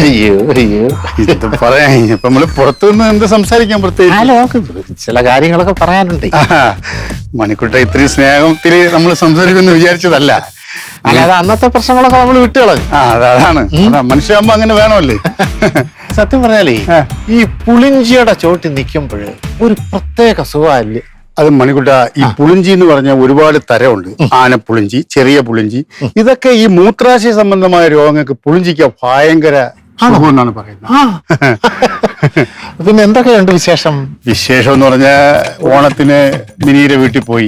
അയ്യോ അയ്യോ ഇത് പറയാ ഇപ്പൊ നമ്മള് പുറത്തുനിന്ന് എന്ത് സംസാരിക്കാൻ പ്രത്യേകിച്ച് ചില കാര്യങ്ങളൊക്കെ പറയാനുണ്ട്. മണിക്കുട്ട ഇത്രയും സ്നേഹത്തില് നമ്മൾ സംസാരിക്കുമെന്ന് വിചാരിച്ചതല്ല. അല്ലാതെ അന്നത്തെ പ്രശ്നങ്ങളൊക്കെ നമ്മൾ വിട്ടുകളഞ്ഞു. അതാണ് മനുഷ്യാകുമ്പോ അങ്ങനെ വേണമല്ലേ. സത്യം പറഞ്ഞാലേ ഈ പുളിഞ്ചിയുടെ ചോട്ടിൽ നിൽക്കുമ്പോൾ ഒരു പ്രത്യേക സുഖമല്ലേ. അത് മണിക്കുട്ട, ഈ പുളിഞ്ചി എന്ന് പറഞ്ഞാൽ ഒരുപാട് തരമുണ്ട്. ആനപ്പുളിഞ്ചി, ചെറിയ പുളിഞ്ചി, ഇതൊക്കെ ഈ മൂത്രാശയ സംബന്ധമായ രോഗങ്ങൾക്ക് പുളിഞ്ചിക്ക് ഭയങ്കര സുഖമെന്നാണ് പറയുന്നത്. പിന്നെ എന്തൊക്കെയുണ്ട് വിശേഷം? വിശേഷം എന്ന് പറഞ്ഞാൽ ഓണത്തിന് മിനിയുടെ വീട്ടിൽ പോയി.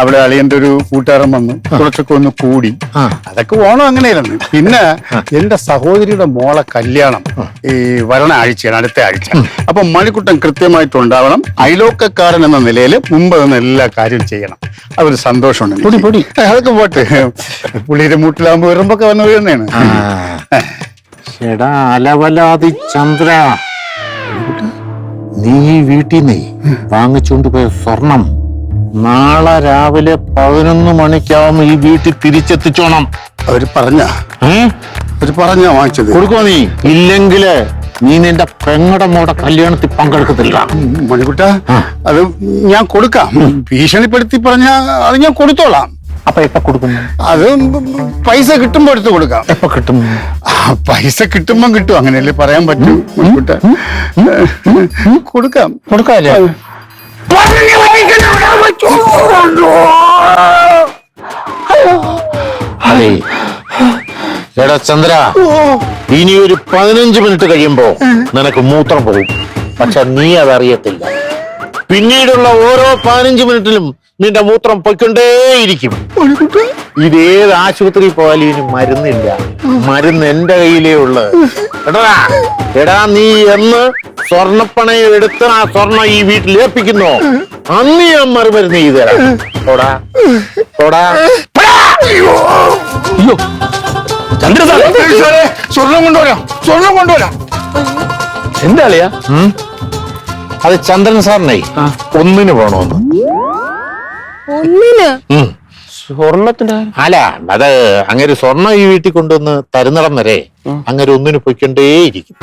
അവിടെ അളിയന്റെ ഒരു കൂട്ടുകാരൻ വന്ന് കുറച്ചൊക്കെ ഒന്ന് കൂടി. അതൊക്കെ ഓണം അങ്ങനെയായിരുന്നു. പിന്നെ എന്റെ സഹോദരിയുടെ മോളെ കല്യാണം ഈ വരണ ആഴ്ചയാണ്, അടുത്ത ആഴ്ച. അപ്പൊ മണിക്കുട്ടൻ കൃത്യമായിട്ടുണ്ടാവണം. അയലോക്കക്കാരൻ എന്ന നിലയിൽ മുമ്പ് നിന്ന് എല്ലാ കാര്യവും ചെയ്യണം. അതൊരു സന്തോഷമുണ്ട്. അതൊക്കെ പോട്ടെ, പുള്ളിയുടെ മൂട്ടിലാകുമ്പോ വരുമ്പൊക്കെ വന്ന് വീഴുന്നതാണ്. എടാ അലവലാതി ചന്ദ്ര, നീ വീട്ടിൽ നിന്ന് വാങ്ങിച്ചുകൊണ്ട് പോയ സ്വർണം നാളെ രാവിലെ 11 മണിക്കാവുമ്പോ ഈ വീട്ടിൽ തിരിച്ചെത്തിച്ചോണം. അവര് പറഞ്ഞാ വാങ്ങിച്ചത് കൊടുക്കോ നീ? ഇല്ലെങ്കില് നീ നിന്റെ പെങ്ങടെ മോടെ കല്യാണത്തിൽ പങ്കെടുക്കത്തില്ല. മണിക്കുട്ട, അത് ഞാൻ കൊടുക്കാം. ഭീഷണിപ്പെടുത്തി പറഞ്ഞാ അത് ഞാൻ കൊടുത്തോളാം. അപ്പൊ എപ്പ കൊടുക്കും? അത് പൈസ കിട്ടുമ്പോ എടുത്ത് കൊടുക്കാം. എപ്പ കിട്ടും? പൈസ കിട്ടുമ്പോ കിട്ടും, അങ്ങനെയല്ലേ പറയാൻ പറ്റൂ. മണിക്കുട്ട, കൊടുക്കാല്ലേ? അതെ എടാ ചന്ദ്ര, ഇനി ഒരു 15 മിനിറ്റ് കഴിയുമ്പോ നിനക്ക് മൂത്രം പോകും. പക്ഷെ നീ അതറിയത്തില്ല. പിന്നീടുള്ള ഓരോ 15 മിനിറ്റിലും നിന്റെ മൂത്രം പൊയ്ക്കൊണ്ടേയിരിക്കും. ഇതേത് ആശുപത്രിയിൽ പോയാലും ഇതിന് മരുന്നില്ല. മരുന്ന് എന്റെ കയ്യിലേ ഉള്ളത്. എടാ നീ എന്ന് സ്വർണ്ണപ്പണയം എടുത്ത് ആ സ്വർണം ഈ വീട്ടിൽ ഏൽപ്പിക്കുന്നോ അന്ന് ഞാൻ മറുമരുന്ന് ചെയ്തു തരാം. സ്വർണം കൊണ്ടുവരാം. എന്താ അളിയാ? അത് ചന്ദ്രൻ സാറിനെ ഒന്നിന് പോണോന്ന്. സ്വർണത്തിന്റെ അല്ല, അത് അങ്ങനെ സ്വർണം ഈ വീട്ടിൽ കൊണ്ടുവന്ന് തരുന്നിടം വരെ അങ്ങനെ ഒന്നിന് പൊയ്ക്കൊണ്ടേയിരിക്കും.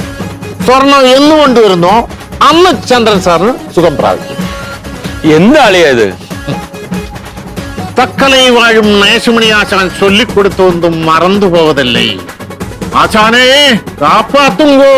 സ്വർണം എന്ന് കൊണ്ടുവരുന്നോ അന്ന് ചന്ദ്രൻ സാറിന് സുഖം പ്രാപിക്കും. എന്താ അളിയത്? തക്കളി വാഴും നേശമണി ആശാൻ ചൊല്ലിക്കൊടുത്തൊന്നും മറന്നു പോവതല്ലേ. ആശാനേ കാപ്പാത്തുങ്കോ.